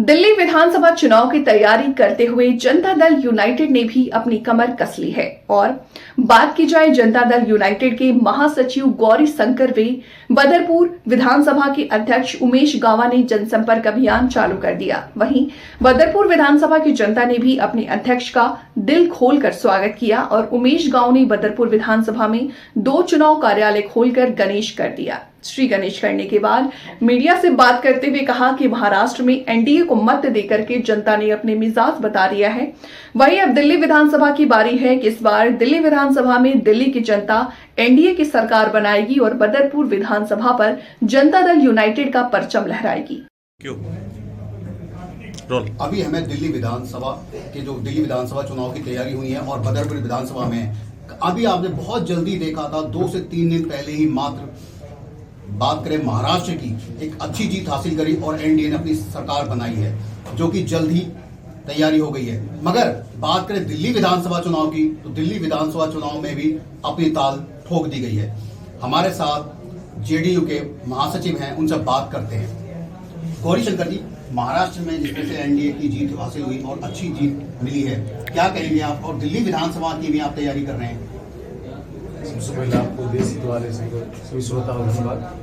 दिल्ली विधानसभा चुनाव की तैयारी करते हुए जनता दल यूनाइटेड ने भी अपनी कमर कस ली है और बात की जाए जनता दल यूनाइटेड के महासचिव गौरी शंकर वे बदरपुर विधानसभा के अध्यक्ष उमेश गावा ने जनसंपर्क अभियान चालू कर दिया। वहीं बदरपुर विधानसभा की जनता ने भी अपने अध्यक्ष का दिल खोलकर स्वागत किया और उमेश गांव ने बदरपुर विधानसभा में 2 चुनाव कार्यालय खोलकर गणेश कर दिया। श्री गणेश करने के बाद मीडिया से बात करते हुए कहा कि महाराष्ट्र में एनडीए को मत देकर के जनता ने अपने मिजाज बता दिया है। वहीं अब दिल्ली विधानसभा की बारी है कि इस बार दिल्ली विधानसभा में दिल्ली की जनता एनडीए की सरकार बनाएगी और बदरपुर विधानसभा पर जनता दल यूनाइटेड का परचम लहराएगी। क्यों? अभी हमें दिल्ली विधानसभा चुनाव की तैयारी हुई है और बदरपुर विधानसभा में अभी आपने बहुत जल्दी देखा था, 2 से 3 दिन पहले ही मात्र बात करें महाराष्ट्र की, एक अच्छी जीत हासिल करी और एनडीए ने अपनी सरकार बनाई है, जो कि जल्द ही तैयारी हो गई है। मगर बात करें दिल्ली विधानसभा चुनाव की, तो दिल्ली विधानसभा चुनाव में भी अपनी ताल ठोक दी गई है। हमारे साथ जेडीयू के महासचिव हैं, उनसे बात करते हैं। गौरी शंकर जी, महाराष्ट्र में जिसमें से एनडीए की जीत हासिल हुई और अच्छी जीत मिली है, क्या कहेंगे आप? और दिल्ली विधानसभा की भी आप तैयारी कर रहे हैं। सबसे पहले आपको देश हित वाले सभी श्रोता को धन्यवाद।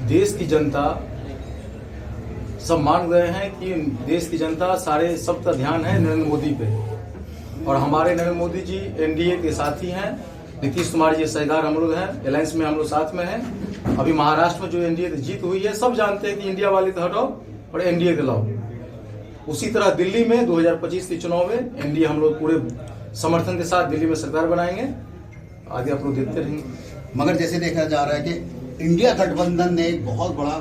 देश की जनता सब मान गए हैं कि देश की जनता सबका ध्यान है नरेंद्र मोदी पे, और हमारे नरेंद्र मोदी जी एनडीए के साथी हैं। नीतीश कुमार जी साझेदार हम लोग हैं, अलायंस में हम लोग साथ में हैं। अभी महाराष्ट्र में जो एनडीए की जीत हुई है, सब जानते हैं कि इंडिया वाले तो हटाओ और एनडीए के लाओ। उसी तरह दिल्ली में 2025 के चुनाव में एनडीए हम लोग पूरे समर्थन के साथ दिल्ली में सरकार बनाएंगे। आगे आप लोग देखते रहेंगे। मगर जैसे देखा जा रहा है कि इंडिया गठबंधन ने एक बहुत बड़ा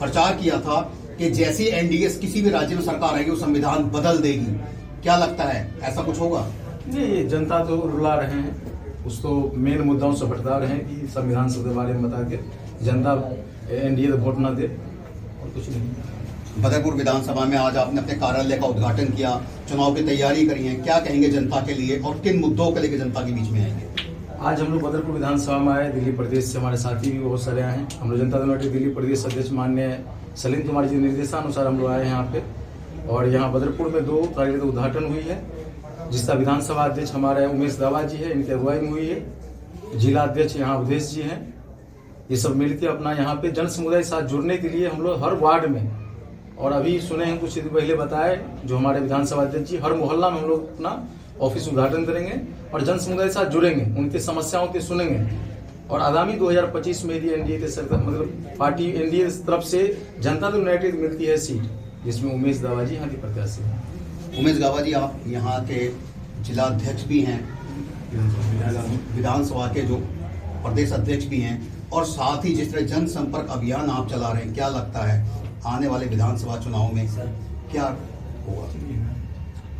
प्रचार किया था कि जैसी एनडीए किसी भी राज्य में सरकार आएगी वो संविधान बदल देगी। क्या लगता है, ऐसा कुछ होगा? नहीं, ये जनता तो रुला रहे हैं, उसको मेन मुद्दाओं से भटका रहे हैं कि संविधान सब के बारे में बता के जनता एनडीए वोट ना दे, और कुछ नहीं। बदरपुर विधानसभा में आज आपने अपने कार्यालय का उद्घाटन किया, चुनाव की तैयारी करी है, क्या कहेंगे जनता के लिए और किन मुद्दों को लेकर जनता के बीच में आएंगे? आज हम लोग बदरपुर विधानसभा में आए, दिल्ली प्रदेश से हमारे साथी भी बहुत सारे आए हैं। हम लोग जनता दल यूनाइटेड दिल्ली प्रदेश अध्यक्ष माननीय सलीम कुमार जी निर्देशानुसार हम लोग आए हैं यहाँ पे, और यहाँ बदरपुर में 2 कार्यालय का उद्घाटन हुई है, जिसका विधानसभा अध्यक्ष हमारे उमेश गावा जी है, इनकी अगुवाई में हुई है। जिला अध्यक्ष यहाँ अवधेश जी हैं। ये सब मिलकर अपना यहाँ पे जन समुदाय के साथ जुड़ने के लिए हम लोग हर वार्ड में, और अभी सुने हैं कुछ दिन पहले बताए जो हमारे विधानसभा अध्यक्ष जी, हर मोहल्ला में हम लोग अपना ऑफिस उद्घाटन करेंगे और जन समुदाय के साथ जुड़ेंगे, उनकी समस्याओं के सुनेंगे। और आगामी 2025 में यदि एनडीए के सरकार मतलब पार्टी एनडीए की तरफ से जनता दल यूनाइटेड मिलती है सीट, जिसमें उमेश गावा जी यहाँ के प्रत्याशी हैं। उमेश गावा जी, आप यहाँ के जिला अध्यक्ष भी हैं, विधानसभा के जो प्रदेश अध्यक्ष भी हैं, और साथ ही जिस तरह जनसंपर्क अभियान आप चला रहे हैं, क्या लगता है आने वाले विधानसभा चुनाव में क्या होगा?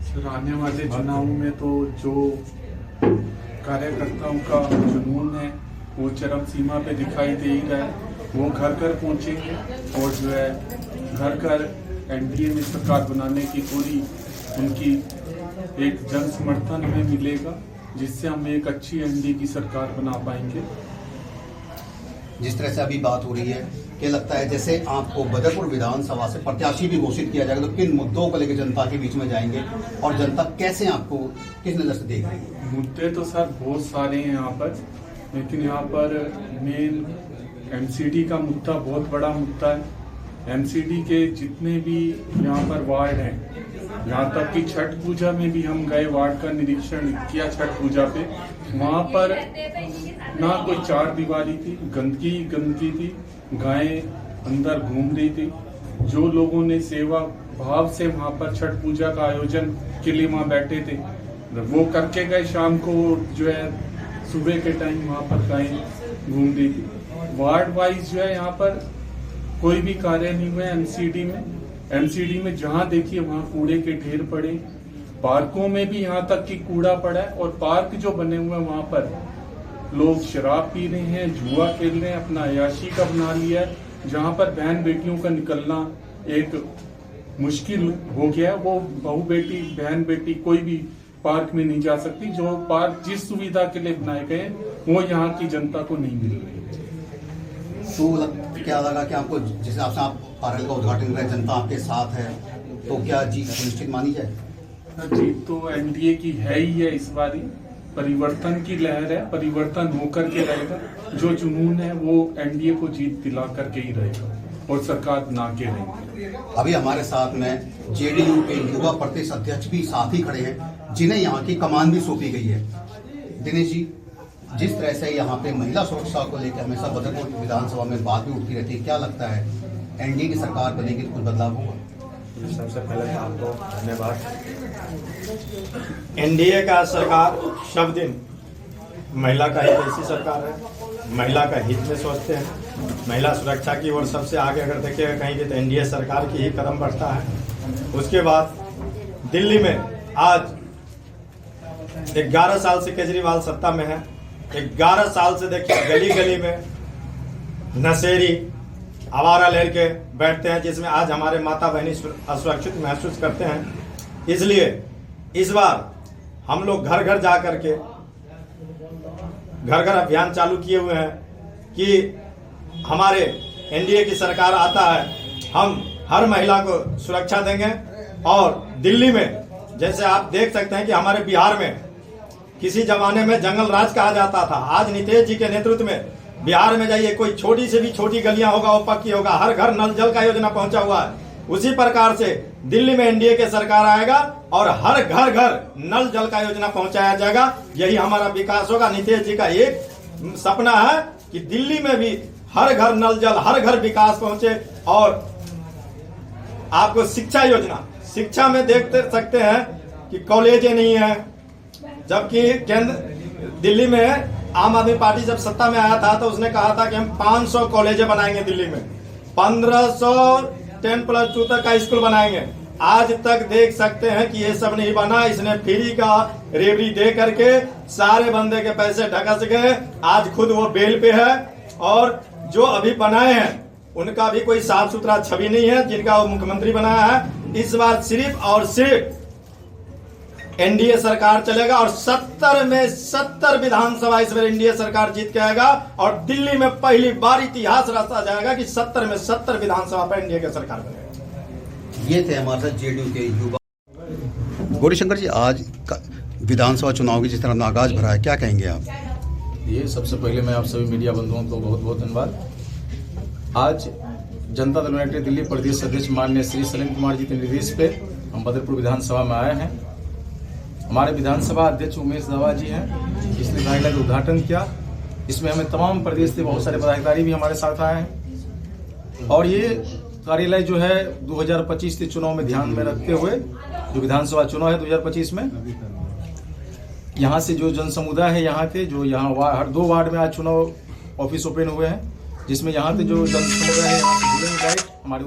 सर, आने वाले चुनाव में तो जो कार्यकर्ताओं का जुनून है वो चरम सीमा पे दिखाई दे ही रहा है। वो घर घर पहुंचेंगे और जो है घर घर एनडीए में सरकार बनाने की पूरी उनकी एक जन समर्थन हमें मिलेगा, जिससे हम एक अच्छी एनडीए की सरकार बना पाएंगे। जिस तरह से अभी बात हो रही है, क्या लगता है जैसे आपको बदरपुर विधानसभा से प्रत्याशी भी घोषित किया जाएगा, तो किन मुद्दों को लेकर जनता के बीच में जाएंगे और जनता कैसे आपको किस नजर से देख रही है? मुद्दे तो सर बहुत सारे हैं यहाँ पर, लेकिन यहाँ पर मेन एमसीडी का मुद्दा बहुत बड़ा मुद्दा है। एमसीडी के जितने भी यहाँ पर वार्ड हैं, यहाँ तक कि छठ पूजा में भी हम गए, वार्ड का निरीक्षण किया छठ पूजा पे। वहाँ पर ना कोई 4 दीवारी थी, गंदगी थी, गायें अंदर घूम रही थी। जो लोगों ने सेवा भाव से वहाँ पर छठ पूजा का आयोजन के लिए वहाँ बैठे थे, वो करके गए। शाम को जो है सुबह के टाइम वहाँ पर गायें घूम रही थी। वार्ड वाइज जो है यहाँ पर कोई भी कार्य नहीं हुआ एमसीडी में जहाँ देखिए वहाँ कूड़े के ढेर पड़े। पार्कों में भी यहाँ तक कि कूड़ा पड़ा है, और पार्क जो बने हुए हैं वहाँ पर लोग शराब पी रहे हैं, जुआ खेल रहे हैं, अपना अयाशी का बना लिया है। जहाँ पर बहन बेटियों का निकलना एक मुश्किल हो गया, वो बहू बेटी बहन बेटी कोई भी पार्क में नहीं जा सकती। जो पार्क जिस सुविधा के लिए बनाए गए वो यहाँ की जनता को नहीं मिल रही। तो क्या लगा कि आपको जिस हिसाब से आप पार्लर का उद्घाटन कर, जनता आपके साथ है, तो क्या जीत सुनिश्चित मानी जाए? जीत तो एनडीए की है ही है इस बारी। परिवर्तन की लहर है, परिवर्तन होकर के रहेगा। जो जुनून है वो एनडीए को जीत दिला करके ही रहेगा और सरकार बना के रहेगी। अभी हमारे साथ में जेडीयू के युवा प्रदेश अध्यक्ष भी साथ ही खड़े हैं, जिन्हें यहाँ की कमान भी सौंपी गई है। दिनेश जी, जिस तरह से यहाँ पे महिला सुरक्षा को लेकर हमेशा बदरपुर विधानसभा में बात भी उठती रहती है, क्या लगता है एनडीए की सरकार बनेगी तो कुछ बदलाव होगा? सबसे पहले आपको धन्यवाद। एनडीए का सरकार सब दिन महिला का हित ऐसी सरकार है, महिला का हित में सोचते हैं। महिला सुरक्षा की ओर सबसे आगे अगर देखिएगा कहीं तो एनडीए सरकार की ही कदम बढ़ता है। उसके बाद दिल्ली में आज 11 साल से केजरीवाल सत्ता में है। 11 साल से देखिए गली गली में नशेड़ी आवारा लड़के बैठते हैं, जिसमें आज हमारे माता बहनी असुरक्षित महसूस करते हैं। इसलिए इस बार हम लोग घर घर जा करके घर घर अभियान चालू किए हुए हैं कि हमारे एनडीए की सरकार आता है, हम हर महिला को सुरक्षा देंगे। और दिल्ली में जैसे आप देख सकते हैं कि हमारे बिहार में किसी जमाने में जंगल राज कहा जाता था, आज नीतीश जी के नेतृत्व में बिहार में जाइए, कोई छोटी से भी छोटी गलियां होगा वो पक्की होगा, हर घर नल जल का योजना पहुंचा हुआ है। उसी प्रकार से दिल्ली में एनडीए के सरकार आएगा और हर घर घर नल जल का योजना पहुंचाया जाएगा। यही हमारा विकास होगा। नीतीश जी का एक सपना है कि दिल्ली में भी हर घर नल जल, हर घर विकास पहुंचे। और आपको शिक्षा योजना, शिक्षा में देख सकते हैं कि कॉलेजें नहीं है, जबकि केंद्र दिल्ली में आम आदमी पार्टी जब सत्ता में आया था तो उसने कहा था कि हम 500 कॉलेजें बनाएंगे दिल्ली में, 1500 10+2 तक का स्कूल बनाएंगे। आज तक देख सकते हैं कि ये सब नहीं बना। इसने फ्री का रेवड़ी दे करके सारे बंदे के पैसे ढकस गए। आज खुद वो बेल पे है और जो अभी बनाए हैं उनका भी कोई साफ सुथरा छवि नहीं है, जिनका वो मुख्यमंत्री बनाया है। इस बार सिर्फ और सिर्फ एनडीए सरकार चलेगा और 70 में 70 विधानसभा इस बार एनडीए सरकार जीत के आएगा। और दिल्ली में पहली बार इतिहास रचा जाएगा कि 70 में 70 विधानसभा पर एनडीए की सरकार बनेगा। ये थे हमारे साथ जेडीयू के युवा। गौरीशंकर जी, आज विधानसभा चुनाव की जिस तरह आगाज भरा है, क्या कहेंगे आप? ये सबसे पहले मैं आप सभी मीडिया बंधुओं को बहुत बहुत धन्यवाद। आज जनता दल यूनाइटेड दिल्ली प्रदेश अध्यक्ष माननीय श्री सलीम कुमार जी के निर्देश पे हम बदरपुर विधानसभा में आए हैं। हमारे विधानसभा अध्यक्ष उमेश दावा जी हैं, इसने कार्यालय का उद्घाटन किया। इसमें हमें तमाम प्रदेश से बहुत सारे पदाधिकारी भी हमारे साथ आए हैं। और ये कार्यालय जो है 2025 के चुनाव में ध्यान में रखते हुए, जो विधानसभा चुनाव है 2025 में, यहाँ से जो जन समुदाय है यहाँ के, जो यहाँ हर 2 वार्ड में आज चुनाव ऑफिस ओपन हुए हैं, जिसमें यहाँ के जो जन समुदाय है हमारे